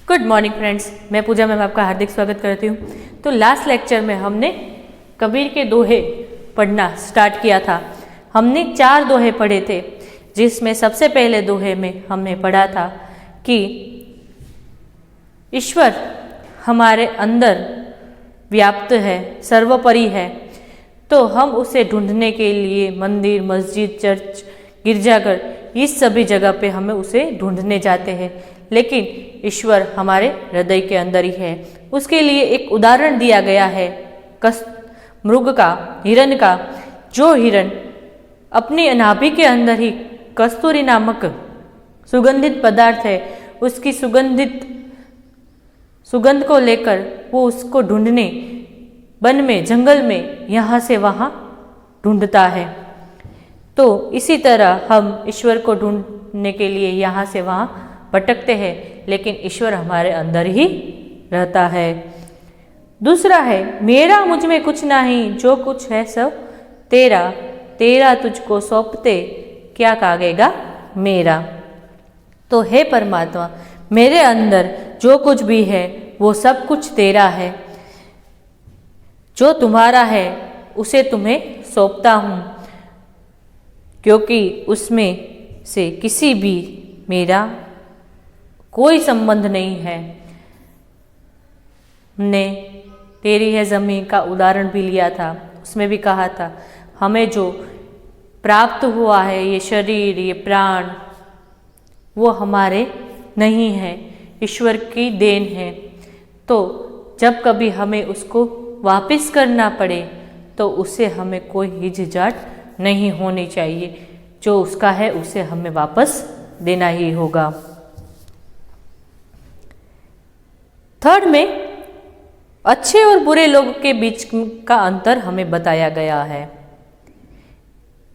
Good morning friends, मैं पूजा ma'am आपका हार्दिक स्वागत करती हूँ। तो लास्ट लेक्चर में हमने कबीर के दोहे पढ़ना स्टार्ट किया था। हमने 4 दोहे पढ़े थे, जिसमें सबसे पहले दोहे में हमने पढ़ा था कि ईश्वर हमारे अंदर व्याप्त है, सर्वोपरि है, तो हम उसे ढूंढने के लिए मंदिर, मस्जिद, चर्च, गिरजाघर, इस सभी जगह पे हमें उसे ढूंढने जाते हैं। लेकिन ईश्वर हमारे हृदय के अंदर ही है। उसके लिए एक उदाहरण दिया गया है मृग का, हिरण का। जो हिरण अपनी नाभि के अंदर ही कस्तूरी नामक सुगंधित पदार्थ है, उसकी सुगंध को लेकर वो उसको ढूंढने वन में, जंगल में, यहाँ से वहाँ ढूंढता है। तो इसी तरह हम ईश्वर को ढूंढने के लिए यहाँ से वहाँ भटकते हैं, लेकिन ईश्वर हमारे अंदर ही रहता है। दूसरा है, मेरा मुझ में कुछ नहीं, जो कुछ है सब तेरा, तेरा तुझको सौंपते क्या कागेगा मेरा। तो हे परमात्मा, मेरे अंदर जो कुछ भी है वो सब कुछ तेरा है। जो तुम्हारा है उसे तुम्हें सौंपता हूँ, क्योंकि उसमें से किसी भी मेरा कोई संबंध नहीं है। हमने तेरी है ज़मीं का उदाहरण भी लिया था, उसमें भी कहा था हमें जो प्राप्त हुआ है, ये शरीर, ये प्राण, वो हमारे नहीं है, ईश्वर की देन है। तो जब कभी हमें उसको वापस करना पड़े तो उससे हमें कोई हिचकिचाहट नहीं होनी चाहिए। जो उसका है उसे हमें वापस देना ही होगा। थर्ड में अच्छे और बुरे लोगों के बीच का अंतर हमें बताया गया है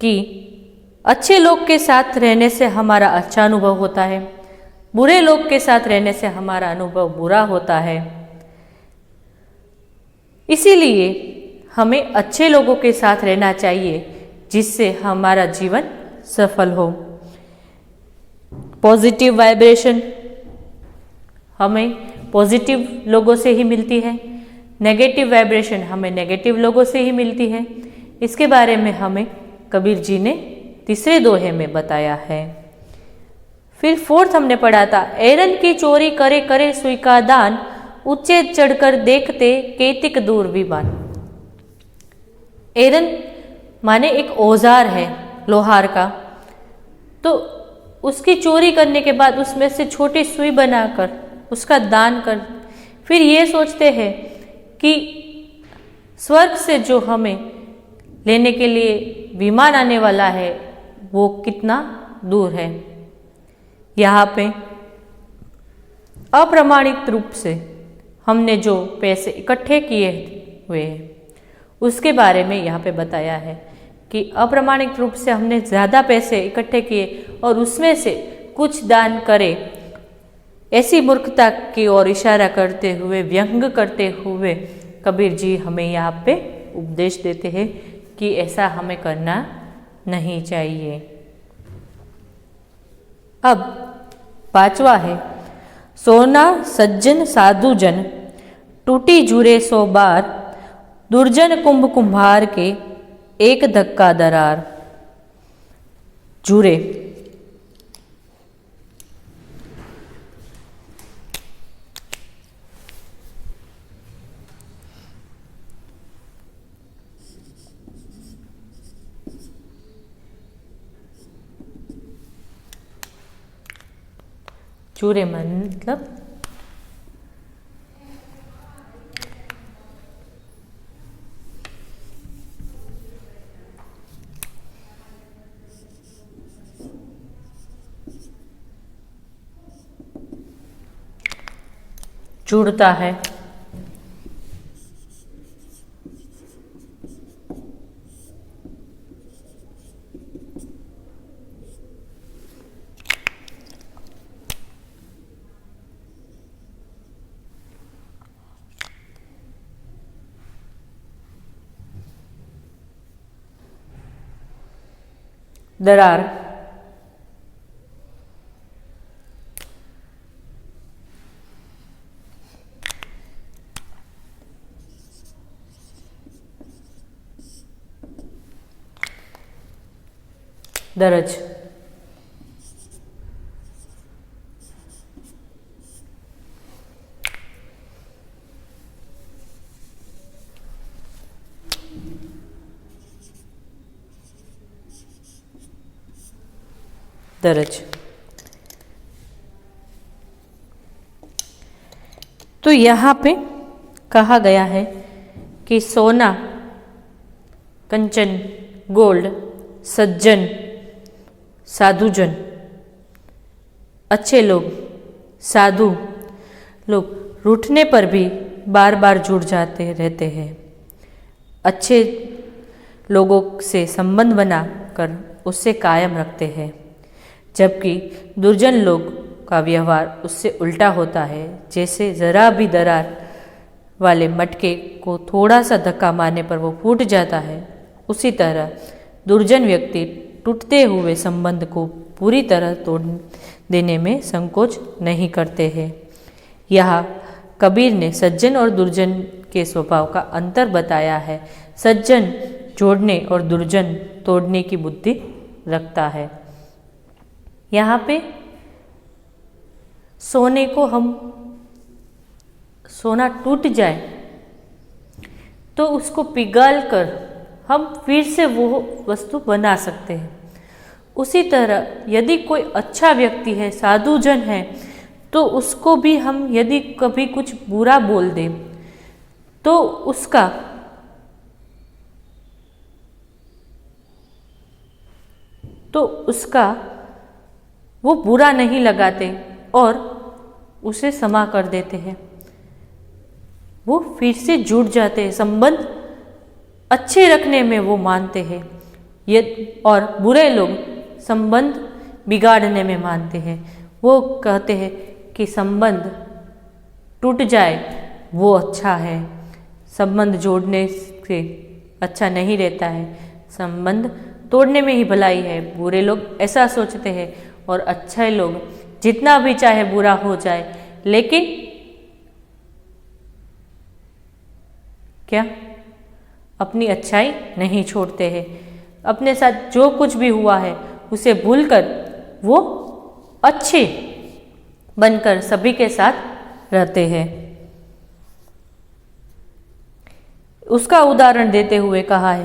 कि अच्छे लोग के साथ रहने से हमारा अच्छा अनुभव होता है, बुरे लोग के साथ रहने से हमारा अनुभव बुरा होता है। इसीलिए हमें अच्छे लोगों के साथ रहना चाहिए, जिससे हमारा जीवन सफल हो। पॉजिटिव वाइब्रेशन हमें पॉजिटिव लोगों से ही मिलती है, नेगेटिव वाइब्रेशन हमें नेगेटिव लोगों से ही मिलती है। इसके बारे में हमें कबीर जी ने तीसरे दोहे में बताया है। फिर फोर्थ हमने पढ़ा था, एरन की चोरी करे करे सुई का दान, ऊंचे चढ़कर देखते केतिक दूर विमान। एरन माने एक औजार है लोहार का, तो उसकी चोरी करने के बाद उसमें से छोटी सुई बनाकर उसका दान कर, फिर ये सोचते हैं कि स्वर्ग से जो हमें लेने के लिए विमान आने वाला है वो कितना दूर है। यहाँ पे अप्रमाणित रूप से हमने जो पैसे इकट्ठे किए हुए हैं उसके बारे में यहाँ पे बताया है कि अप्रमाणित रूप से हमने ज़्यादा पैसे इकट्ठे किए और उसमें से कुछ दान करें। ऐसी मूर्खता की ओर इशारा करते हुए, व्यंग करते हुए कबीर जी हमें यहाँ पे उपदेश देते हैं कि ऐसा हमें करना नहीं चाहिए। अब 5वां है, सोना सज्जन साधु जन, टूटी जुरे 100 बार, दुर्जन कुंभ कुम्हार के एक धक्का दरार। जुरे चूरे मतलब जुड़ता है। दरार दरज। दरज। तो यहाँ पे कहा गया है कि सोना, कंचन, गोल्ड, सज्जन, साधुजन, अच्छे लोग, साधु लोग रूठने पर भी बार बार जुड़ जाते रहते हैं। अच्छे लोगों से संबंध बनाकर उससे कायम रखते हैं, जबकि दुर्जन लोग का व्यवहार उससे उल्टा होता है। जैसे जरा भी दरार वाले मटके को थोड़ा सा धक्का मारने पर वो फूट जाता है, उसी तरह दुर्जन व्यक्ति टूटते हुए संबंध को पूरी तरह तोड़ देने में संकोच नहीं करते हैं। यहाँ कबीर ने सज्जन और दुर्जन के स्वभाव का अंतर बताया है। सज्जन जोड़ने और दुर्जन तोड़ने की बुद्धि रखता है। यहाँ पे सोने को सोना टूट जाए तो उसको पिघाल कर हम फिर से वो वस्तु बना सकते हैं। उसी तरह यदि कोई अच्छा व्यक्ति है, साधुजन है, तो उसको भी हम यदि कभी कुछ बुरा बोल दें तो उसका वो बुरा नहीं लगाते और उसे क्षमा कर देते हैं। वो फिर से जुड़ जाते हैं, संबंध अच्छे रखने में वो मानते हैं। ये और बुरे लोग संबंध बिगाड़ने में मानते हैं। वो कहते हैं कि संबंध टूट जाए वो अच्छा है, संबंध जोड़ने से अच्छा नहीं रहता है, संबंध तोड़ने में ही भलाई है। बुरे लोग ऐसा सोचते हैं और अच्छे लोग जितना भी चाहे बुरा हो जाए, लेकिन क्या अपनी अच्छाई नहीं छोड़ते हैं। अपने साथ जो कुछ भी हुआ है उसे भूलकर वो अच्छे बनकर सभी के साथ रहते हैं। उसका उदाहरण देते हुए कहा है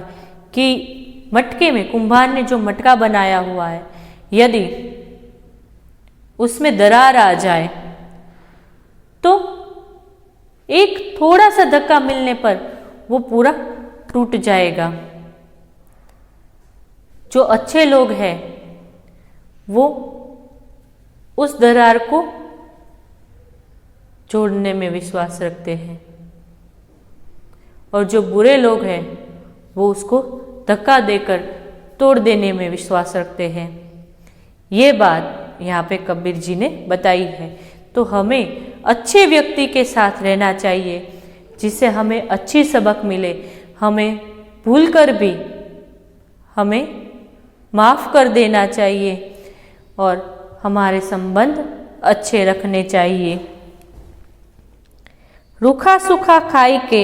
कि मटके में कुम्हार ने जो मटका बनाया हुआ है, यदि उसमें दरार आ जाए तो एक थोड़ा सा धक्का मिलने पर वो पूरा टूट जाएगा। जो अच्छे लोग हैं वो उस दरार को जोड़ने में विश्वास रखते हैं और जो बुरे लोग हैं वो उसको धक्का देकर तोड़ देने में विश्वास रखते हैं। ये बात यहाँ पे कबीर जी ने बताई है। तो हमें अच्छे व्यक्ति के साथ रहना चाहिए जिससे हमें अच्छी सबक मिले। हमें भूल कर भी हमें माफ़ कर देना चाहिए और हमारे संबंध अच्छे रखने चाहिए। रूखा सूखा खाई के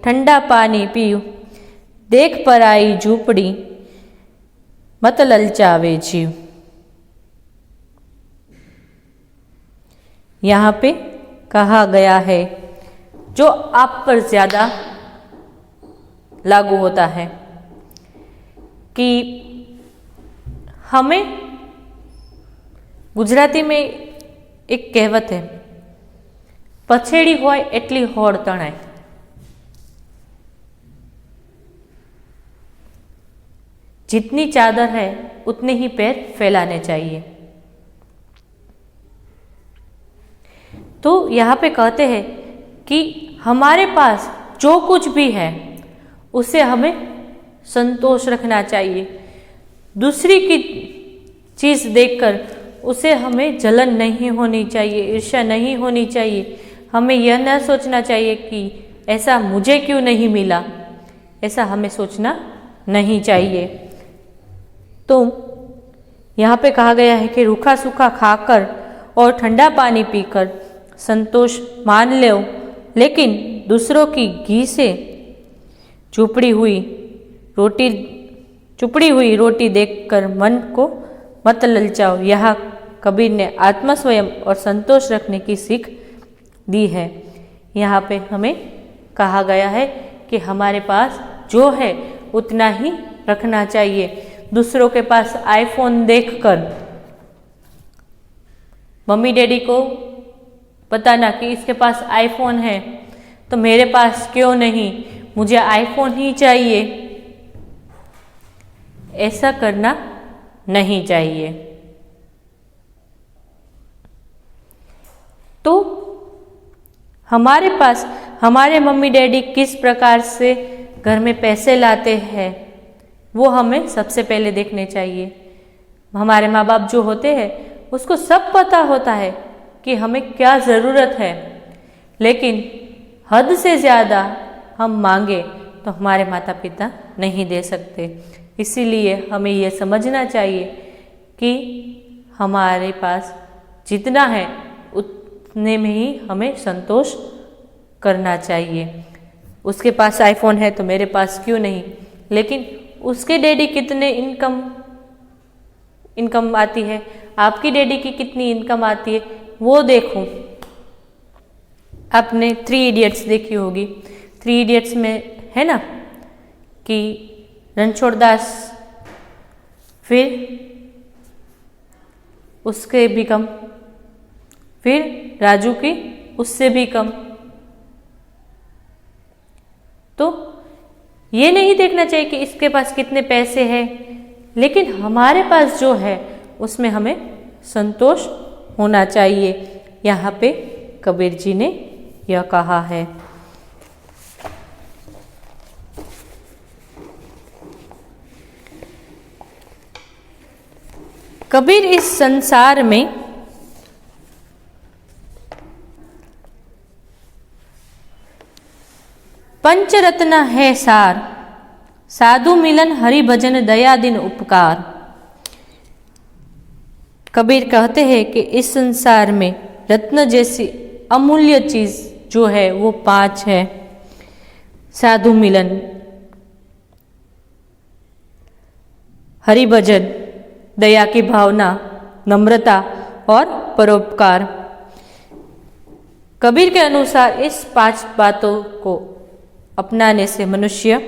ठंडा पानी पीऊ, देख पराई झूपड़ी मत ललचावे जीव। यहाँ पे कहा गया है, जो आप पर ज़्यादा लागू होता है कि हमें, गुजराती में एक कहावत है, पछेड़ी होय एटली होड़ तणाय। जितनी चादर है उतने ही पैर फैलाने चाहिए। तो यहाँ पे कहते हैं कि हमारे पास जो कुछ भी है उसे हमें संतोष रखना चाहिए। दूसरी की चीज़ देखकर उसे हमें जलन नहीं होनी चाहिए, ईर्ष्या नहीं होनी चाहिए। हमें यह न सोचना चाहिए कि ऐसा मुझे क्यों नहीं मिला, ऐसा हमें सोचना नहीं चाहिए। तो यहाँ पे कहा गया है कि रूखा सूखा खाकर और ठंडा पानी पीकर संतोष मान लो, लेकिन दूसरों की घी से चुपड़ी हुई रोटी चुपड़ी हुई रोटी देखकर मन को मत ललचाओ। यहाँ कबीर ने आत्मा स्वयं और संतोष रखने की सीख दी है। यहाँ पे हमें कहा गया है कि हमारे पास जो है उतना ही रखना चाहिए। दूसरों के पास आईफोन देखकर मम्मी डैडी को बताना कि इसके पास आईफोन है तो मेरे पास क्यों नहीं, मुझे आईफोन ही चाहिए, ऐसा करना नहीं चाहिए। तो हमारे पास हमारे मम्मी डैडी किस प्रकार से घर में पैसे लाते हैं वो हमें सबसे पहले देखने चाहिए। हमारे माँ बाप जो होते हैं उसको सब पता होता है कि हमें क्या ज़रूरत है, लेकिन हद से ज़्यादा हम मांगे तो हमारे माता पिता नहीं दे सकते। इसीलिए हमें ये समझना चाहिए कि हमारे पास जितना है उतने में ही हमें संतोष करना चाहिए। उसके पास आईफोन है तो मेरे पास क्यों नहीं, लेकिन उसके डैडी कितने इनकम आती है, आपकी डैडी की कितनी इनकम आती है वो देखो। आपने 3 इडियट्स देखी होगी। 3 इडियट्स में है ना कि रणछोड़ दास फिर उसके भी कम, फिर राजू की उससे भी कम। तो ये नहीं देखना चाहिए कि इसके पास कितने पैसे हैं, लेकिन हमारे पास जो है उसमें हमें संतोष होना चाहिए। यहाँ पे कबीर जी ने यह कहा है। कबीर इस संसार में पंचरत्न है सार, साधु मिलन हरि भजन दया दिन उपकार। कबीर कहते हैं कि इस संसार में रत्न जैसी अमूल्य चीज जो है वो 5 है। साधु मिलन, हरि भजन, दया की भावना, नम्रता और परोपकार। कबीर के अनुसार इस 5 बातों को अपनाने से मनुष्य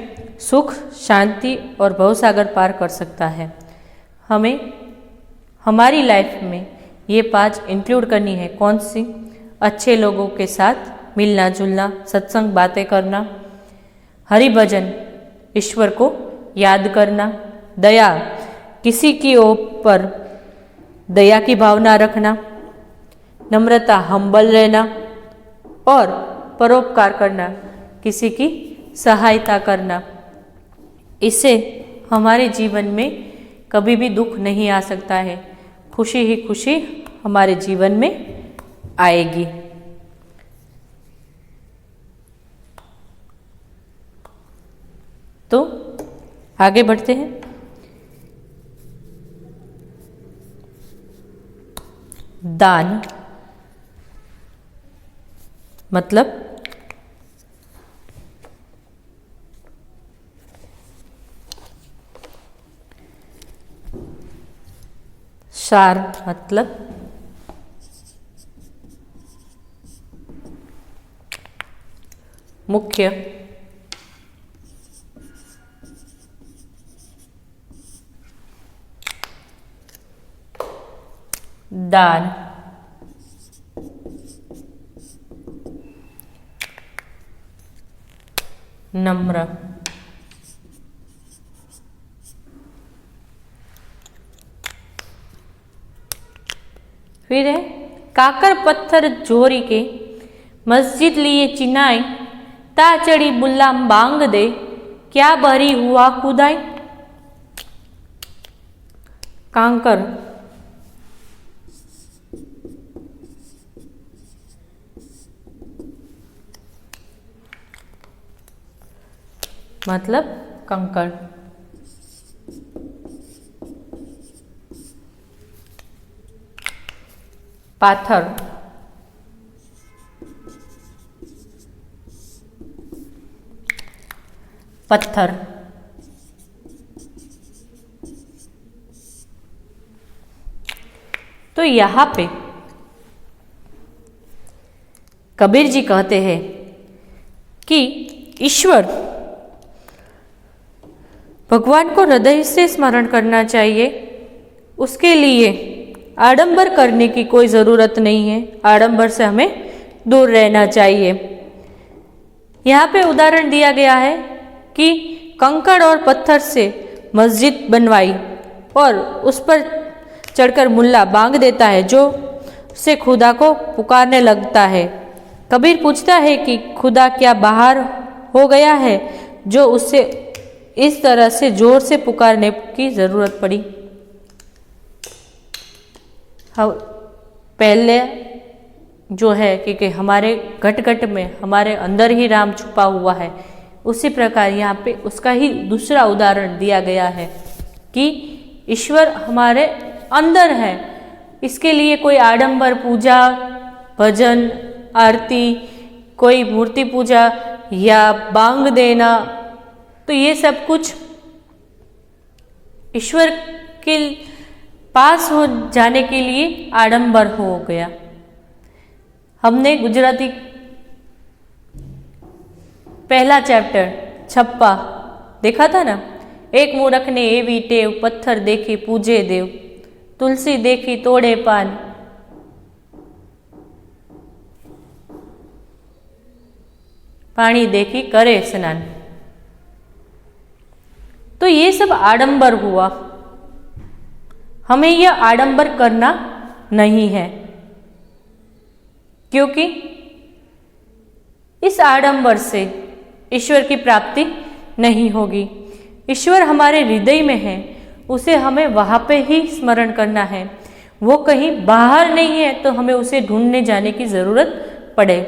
सुख, शांति और भवसागर पार कर सकता है। हमें हमारी लाइफ में ये 5 इंक्लूड करनी है। कौन सी? अच्छे लोगों के साथ मिलना जुलना, सत्संग बातें करना, हरि भजन ईश्वर को याद करना, दया किसी की ऊपर दया की भावना रखना, नम्रता हम्बल रहना और परोपकार करना, किसी की सहायता करना। इससे हमारे जीवन में कभी भी दुख नहीं आ सकता है, खुशी ही खुशी हमारे जीवन में आएगी। तो आगे बढ़ते हैं। दान मतलब सार मतलब मुख्य, दान नम्र, फिर है काकर पत्थर जोरी के मस्जिद लिए चिनाई, ता चढ़ी बुल्ला बांग दे, क्या भरी हुआ खुदाई। कांकर मतलब कंकड़। पाथर पत्थर। तो यहाँ पे कबीर जी कहते हैं कि ईश्वर, भगवान को हृदय से स्मरण करना चाहिए। उसके लिए आडंबर करने की कोई ज़रूरत नहीं है, आडंबर से हमें दूर रहना चाहिए। यहाँ पे उदाहरण दिया गया है कि कंकड़ और पत्थर से मस्जिद बनवाई और उस पर चढ़कर मुल्ला बांग देता है, जो से खुदा को पुकारने लगता है। कबीर पूछता है कि खुदा क्या बाहर हो गया है जो उससे इस तरह से जोर से पुकारने की जरूरत पड़ी। पहले जो है कि हमारे घट घट में हमारे अंदर ही राम छुपा हुआ है, उसी प्रकार यहाँ पे उसका ही दूसरा उदाहरण दिया गया है कि ईश्वर हमारे अंदर है। इसके लिए कोई आडंबर पूजा, भजन, आरती, कोई मूर्ति पूजा या बांग देना, तो ये सब कुछ ईश्वर के पास हो जाने के लिए आडंबर हो गया। हमने गुजराती पहला चैप्टर छप्पा देखा था ना। एक मूर्ख ने एवी टेव, पत्थर देखी पूजे देव, तुलसी देखी तोड़े पान, पानी देखी करे स्नान। तो ये सब आडंबर हुआ। हमें यह आडंबर करना नहीं है, क्योंकि इस आडंबर से ईश्वर की प्राप्ति नहीं होगी। ईश्वर हमारे हृदय में है, उसे हमें वहां पे ही स्मरण करना है। वो कहीं बाहर नहीं है तो हमें उसे ढूंढने जाने की जरूरत पड़े।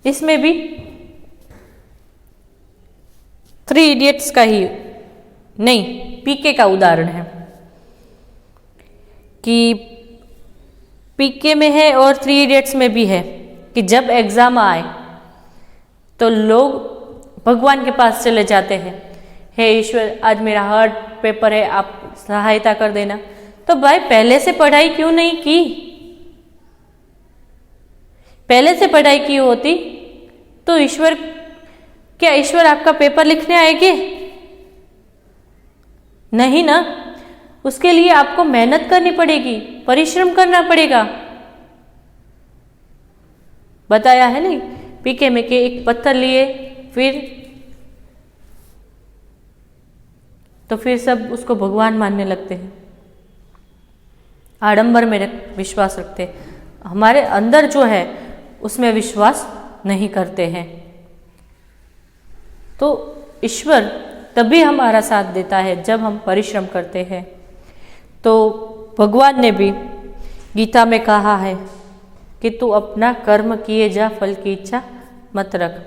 इसमें भी थ्री इडियट्स का ही नहीं, पीके का उदाहरण है कि पीके में है और थ्री इडियट्स में भी है कि जब एग्जाम आए तो लोग भगवान के पास चले जाते हैं, हे ईश्वर आज मेरा हार्ड पेपर है, आप सहायता कर देना। तो भाई पहले से पढ़ाई क्यों नहीं की? पहले से पढ़ाई की होती तो क्या ईश्वर आपका पेपर लिखने आएंगे? नहीं ना। उसके लिए आपको मेहनत करनी पड़ेगी, परिश्रम करना पड़ेगा। बताया है नहीं पीके में के एक पत्थर लिए, फिर सब उसको भगवान मानने लगते हैं, आडंबर में विश्वास रखते हैं, हमारे अंदर जो है उसमें विश्वास नहीं करते हैं। तो ईश्वर तभी हमारा साथ देता है जब हम परिश्रम करते हैं। तो भगवान ने भी गीता में कहा है कि तू अपना कर्म किए जा, फल की इच्छा मत रख।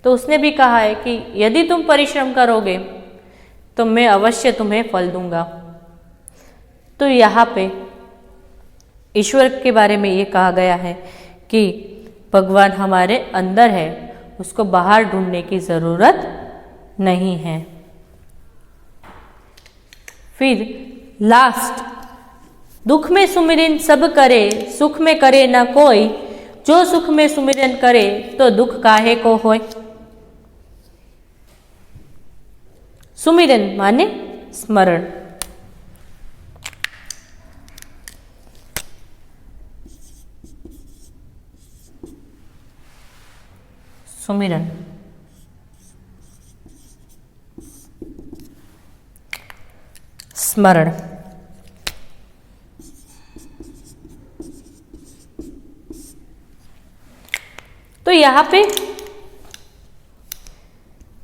तो उसने भी कहा है कि यदि तुम परिश्रम करोगे तो मैं अवश्य तुम्हें फल दूंगा। तो यहाँ पे ईश्वर के बारे में ये कहा गया है कि भगवान हमारे अंदर है, उसको बाहर ढूंढने की जरूरत नहीं है। फिर लास्ट, दुख में सुमिरन सब करे, सुख में करे ना कोई, जो सुख में सुमिरन करे तो दुख काहे को होय। सुमिरन माने स्मरण। सुमिरन स्मरण। तो यहां पे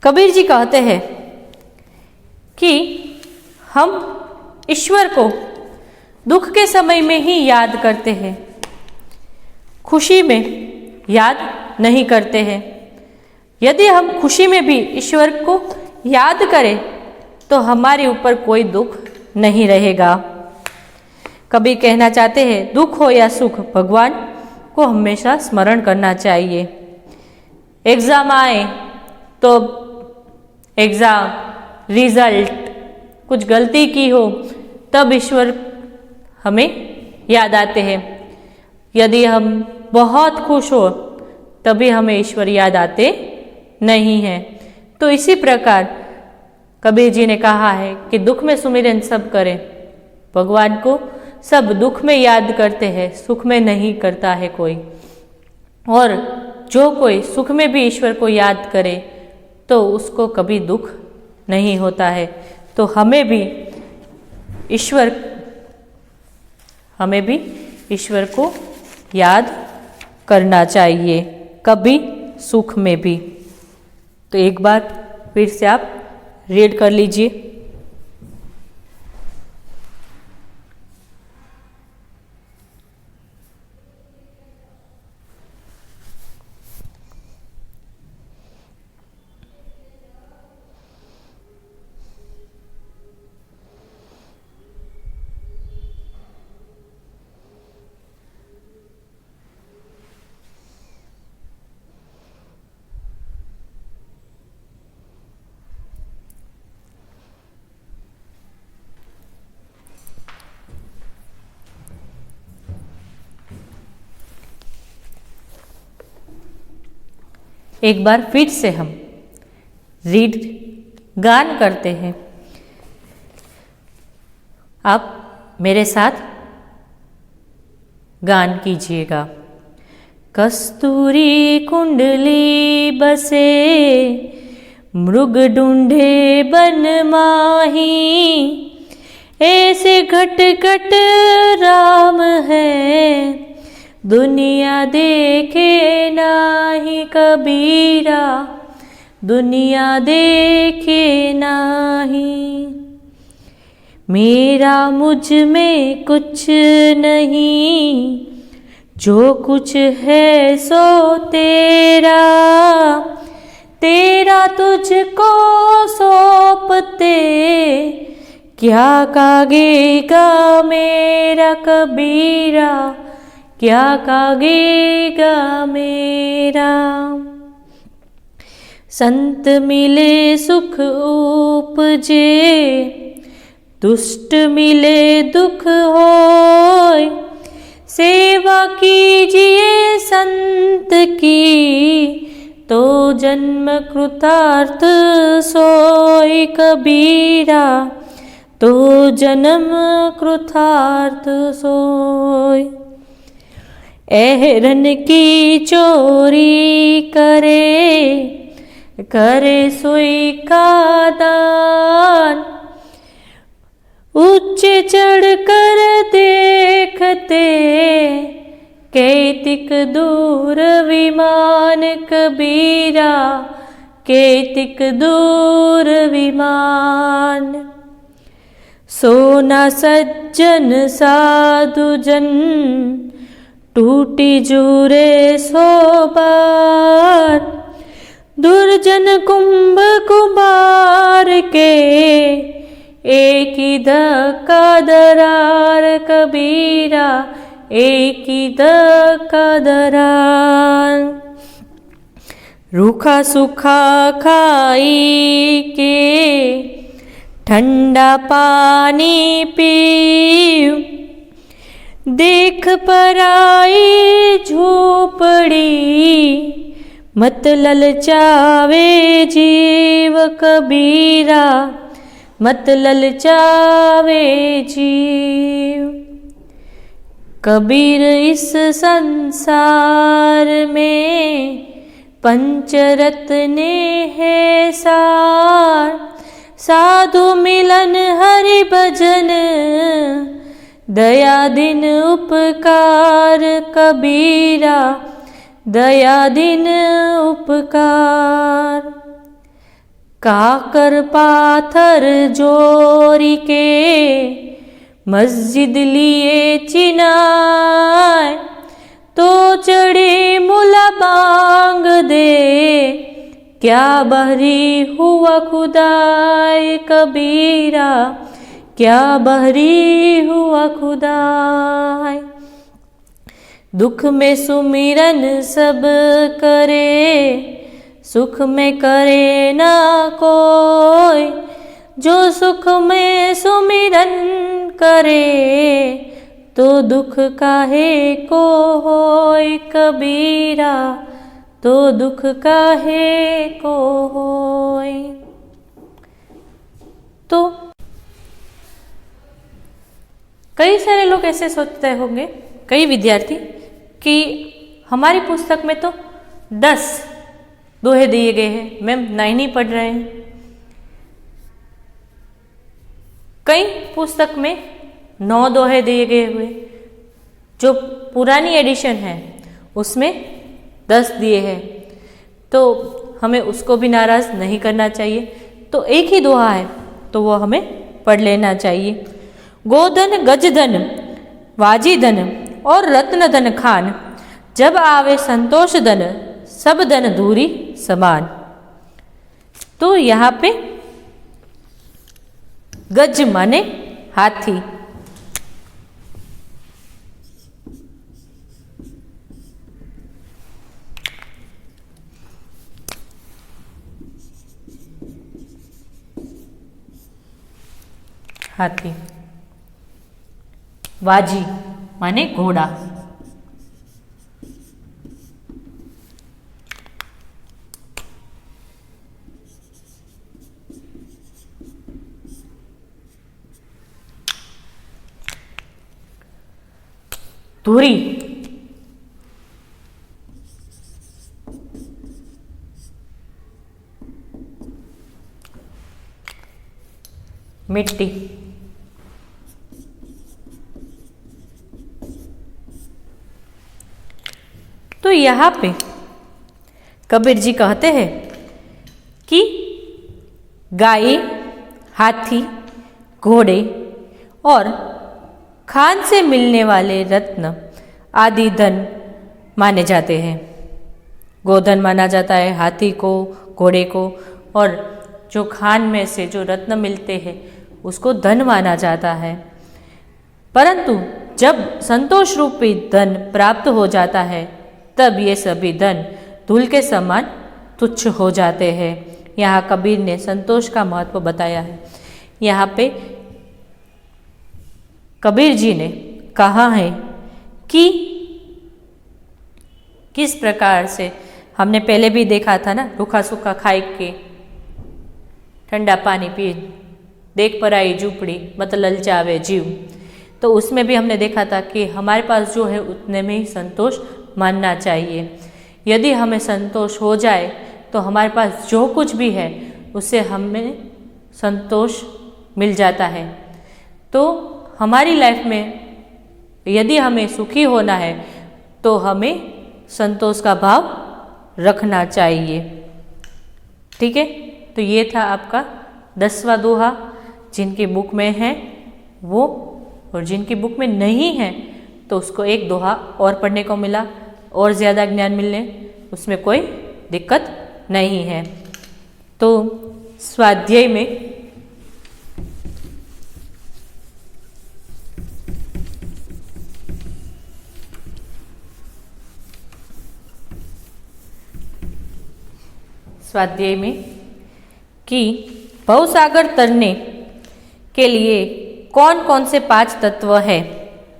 कबीर जी कहते हैं कि हम ईश्वर को दुख के समय में ही याद करते हैं, खुशी में याद नहीं करते हैं। यदि हम खुशी में भी ईश्वर को याद करें तो हमारे ऊपर कोई दुख नहीं रहेगा। कबीर कहना चाहते हैं दुख हो या सुख, भगवान को हमेशा स्मरण करना चाहिए। एग्जाम आए तो एग्जाम रिजल्ट कुछ गलती की हो तब ईश्वर हमें याद आते हैं। यदि हम बहुत खुश हो तभी हमें ईश्वर याद आते नहीं हैं। तो इसी प्रकार कबीर जी ने कहा है कि दुख में सुमिरन सब करें। भगवान को सब दुख में याद करते हैं, सुख में नहीं करता है कोई। और जो कोई सुख में भी ईश्वर को याद करे तो उसको कभी दुख नहीं होता है। तो हमें भी ईश्वर को याद करना चाहिए, कभी सुख में भी। तो एक बार फिर से आप रीड कर लीजिए। एक बार फिर से हम गान करते हैं। आप मेरे साथ गान कीजिएगा। कस्तूरी कुंडली बसे मृग ढूंढे बन माही, ऐसे घट घट राम है दुनिया देखे नाही कबीरा, दुनिया देखे नाही। मेरा मुझ में कुछ नहीं, जो कुछ है सो तेरा, तेरा तुझको सौंपते क्या कागेगा मेरा कबीरा, क्या कागेगा मेरा। संत मिले सुख उपजे, दुष्ट मिले दुख होय, सेवा कीजिए संत की तो जन्म कृतार्थ सोय कबीरा, तो जन्म कृतार्थ सोय। एहरन की चोरी करे, करे सोई का दान, ऊंचे चढ़ कर देखते कैतिक दूर विमान कबीरा, कैतिक दूर विमान। सोना सज्जन साधु जन टूटी जूरे सोबार, दुर्जन कुंभ कुमार के एक ही धक्का दरार कबीरा, एक ही धक्का दरार। रूखा सूखा खाई के ठंडा पानी पीऊ, देख पराई झोपड़ी मत ललचावे जीव कबीरा, मत ललचावे जीव। कबीर इस संसार में पंचरत्न है सार, साधु मिलन हरि भजन दया दिन उपकार कबीरा, दया दिन उपकार। काकर पाथर जोरी के मस्जिद लिए चिनाय, तो चढ़े मुला बांग दे क्या बहरी हुआ खुदाए कबीरा, क्या बहरी हुआ खुदाए। दुख में सुमिरन सब करे, सुख में करे ना कोई, जो सुख में सुमिरन करे तो दुख काहे को होय कबीरा, तो दुख काहे को होय। तो कई सारे लोग ऐसे सोचते होंगे, कई विद्यार्थी, कि हमारी पुस्तक में तो 10 दोहे दिए गए हैं, मैम 9 ही पढ़ रहे हैं। कई पुस्तक में 9 दोहे दिए गए हुए, जो पुरानी एडिशन है उसमें 10 दिए हैं, तो हमें उसको भी नाराज नहीं करना चाहिए। तो एक ही दोहा है तो वो हमें पढ़ लेना चाहिए। गोधन गजधन वाजी धन और रत्न धन खान, जब आवे संतोष धन सब धन दूरी समान। तो यहाँ पे गज माने हाथी, हाथी। वाजी माने घोड़ा, धूरी मिट्टी, तो यहाँ पे कबीर जी कहते हैं कि गाय, हाथी, घोड़े और खान से मिलने वाले रत्न आदि धन माने जाते हैं। गोधन माना जाता है हाथी को, घोड़े को, और जो खान में से जो रत्न मिलते हैं उसको धन माना जाता है। परंतु जब संतोष रूपी धन प्राप्त हो जाता है तब ये सभी धन धूल के समान तुच्छ हो जाते हैं। यहाँ कबीर ने संतोष का महत्व बताया है। यहाँ पे कबीर जी ने कहा है कि किस प्रकार से, हमने पहले भी देखा था ना, रूखा सूखा खाए के ठंडा पानी पी, देख पर आई झूपड़ी मत ललचावे जीव। तो उसमें भी हमने देखा था कि हमारे पास जो है उतने में ही संतोष मानना चाहिए। यदि हमें संतोष हो जाए तो हमारे पास जो कुछ भी है उससे हमें संतोष मिल जाता है। तो हमारी लाइफ में यदि हमें सुखी होना है तो हमें संतोष का भाव रखना चाहिए। ठीक है, तो ये था आपका 10वां दोहा। जिनकी बुक में है वो, और जिनकी बुक में नहीं है तो उसको एक दोहा और पढ़ने को मिला और ज़्यादा ज्ञान मिलने, उसमें कोई दिक्कत नहीं है। तो स्वाध्याय में कि भवसागर तरने के लिए कौन कौन से 5 तत्व है।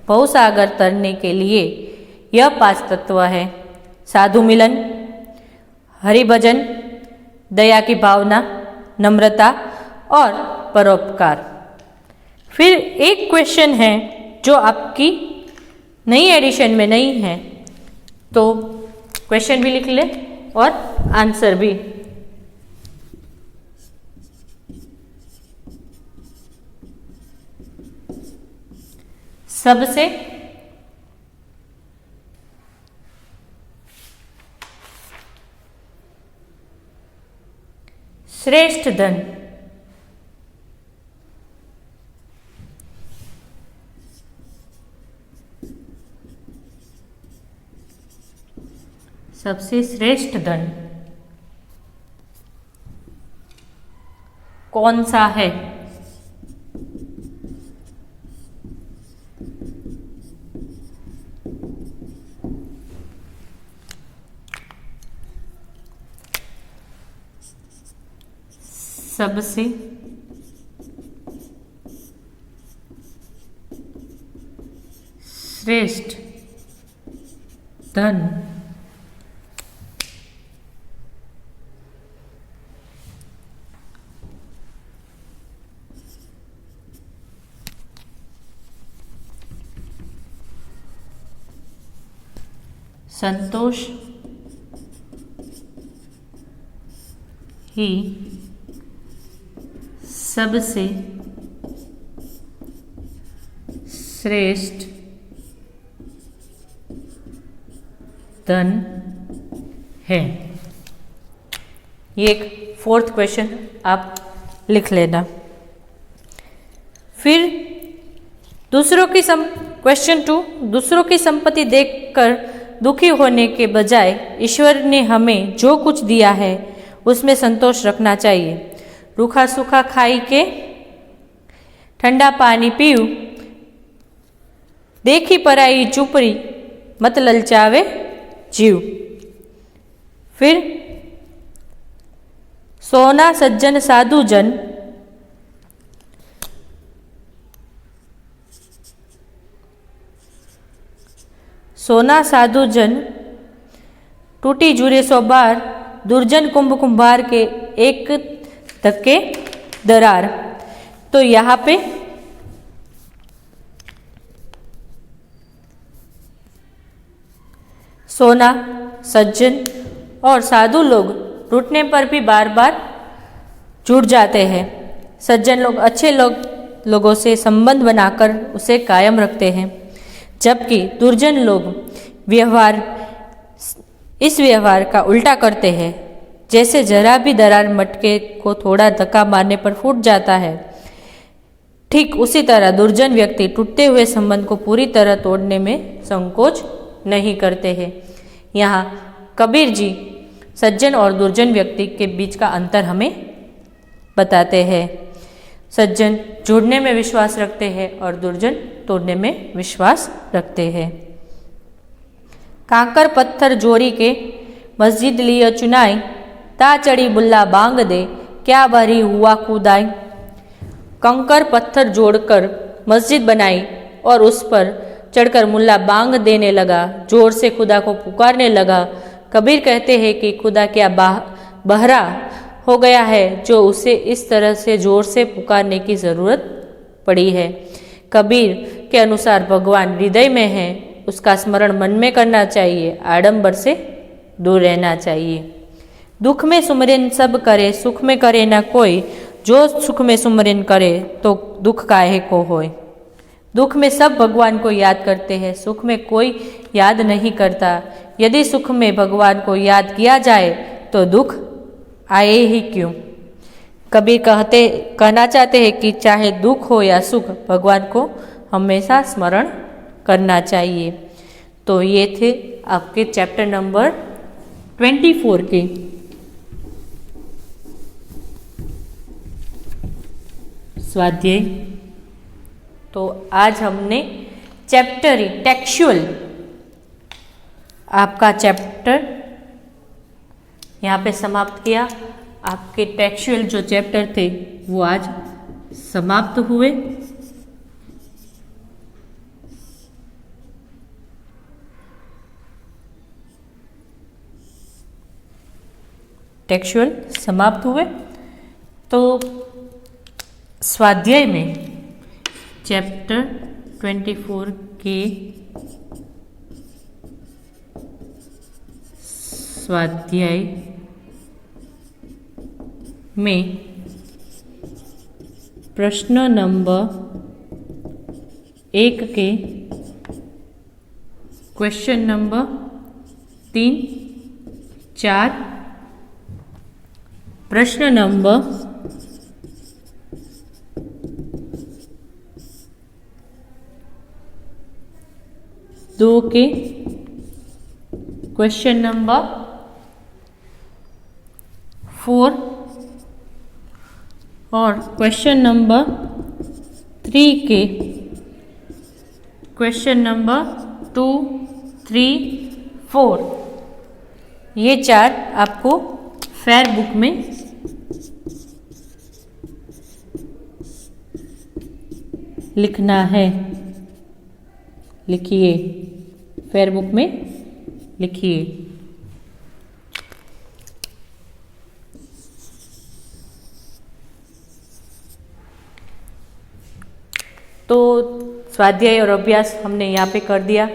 भवसागर तरने के लिए यह 5 तत्व है: साधु मिलन, हरिभजन, दया की भावना, नम्रता और परोपकार। फिर एक क्वेश्चन है जो आपकी नई एडिशन में नहीं है, तो क्वेश्चन भी लिख ले और आंसर भी। सबसे श्रेष्ठ धन सबसे श्रेष्ठ धन कौन सा है? सबसे श्रेष्ठ धन संतोष ही सबसे श्रेष्ठ धन है। ये एक फोर्थ क्वेश्चन आप लिख लेना। फिर क्वेश्चन 2, दूसरों की संपत्ति देखकर दुखी होने के बजाय ईश्वर ने हमें जो कुछ दिया है उसमें संतोष रखना चाहिए। रूखा सूखा खाई के ठंडा पानी पीऊ, देखी पराई चुपड़ी मत ललचावे जीव। फिर सोना सज्जन साधु जन, सोना साधु जन टूटी जुरे सो बार, दुर्जन कुंभ कुंभार के एक धक्के दरार। तो यहाँ पे सोना सज्जन और साधु लोग टूटने पर भी बार बार जुड़ जाते हैं। सज्जन लोग अच्छे लोगों से संबंध बनाकर उसे कायम रखते हैं, जबकि दुर्जन लोग इस व्यवहार का उल्टा करते हैं। जैसे जरा भी दरार मटके को थोड़ा धक्का मारने पर फूट जाता है, ठीक उसी तरह दुर्जन व्यक्ति टूटते हुए संबंध को पूरी तरह तोड़ने में संकोच नहीं करते हैं। यहाँ कबीर जी सज्जन और दुर्जन व्यक्ति के बीच का अंतर हमें बताते हैं। सज्जन जुड़ने में विश्वास रखते हैं और दुर्जन तोड़ने में विश्वास रखते हैं। कांकर पत्थर जोड़ी के मस्जिद लियो चुनाई, ता चढ़ी बुल्ला बांग दे, क्या भरी हुआ खुदाई। कंकर पत्थर जोड़कर मस्जिद बनाई और उस पर चढ़कर मुल्ला बांग देने लगा, जोर से खुदा को पुकारने लगा। कबीर कहते हैं कि खुदा क्या बहरा हो गया है जो उसे इस तरह से जोर से पुकारने की जरूरत पड़ी है। कबीर के अनुसार भगवान हृदय में है, उसका स्मरण मन में करना चाहिए, आडंबर से दूर रहना चाहिए। दुख में सुमरन सब करे, सुख में करे ना कोई, जो सुख में सुमरन करे तो दुख काहे को होय। दुख में सब भगवान को याद करते हैं, सुख में कोई याद नहीं करता। यदि सुख में भगवान को याद किया जाए तो दुख आए ही क्यों। कबीर कहना चाहते हैं कि चाहे दुख हो या सुख, भगवान को हमेशा स्मरण करना चाहिए। तो ये थे आपके चैप्टर नंबर 24 के स्वाध्याय। तो आज हमने चैप्टर टेक्सुअल, आपका चैप्टर यहाँ पे समाप्त किया। आपके टेक्सुअल जो चैप्टर थे वो आज समाप्त हुए। टेक्सुअल समाप्त हुए। तो स्वाध्याय में चैप्टर 24 के स्वाध्याय में प्रश्न नंबर 1 के क्वेश्चन नंबर 3, 4, प्रश्न नंबर 2 के क्वेश्चन नंबर 4 और क्वेश्चन नंबर 3 के क्वेश्चन नंबर 2, 3, 4, ये 4 आपको फेयर बुक में लिखना है। लिखिए, फेयर बुक में लिखिए। तो स्वाध्याय और अभ्यास हमने यहाँ पे कर दिया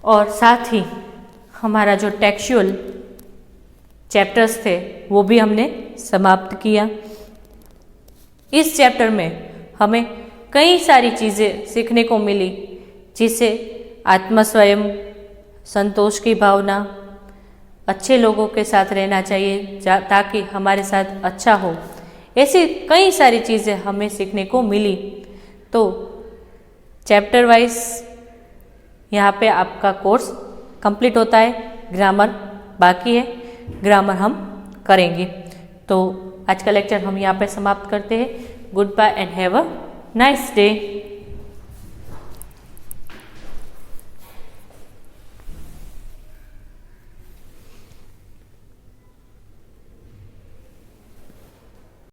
और साथ ही हमारा जो टेक्सचुअल चैप्टर्स थे वो भी हमने समाप्त किया। इस चैप्टर में हमें कई सारी चीज़ें सीखने को मिली, जिससे आत्मस्वयं, संतोष की भावना, अच्छे लोगों के साथ रहना चाहिए ताकि हमारे साथ अच्छा हो, ऐसी कई सारी चीज़ें हमें सीखने को मिली। तो चैप्टर वाइज यहाँ पे आपका कोर्स कंप्लीट होता है, ग्रामर बाकी है, ग्रामर हम करेंगे। तो आज का लेक्चर हम यहाँ पे समाप्त करते हैं। Good bye and have a nice day.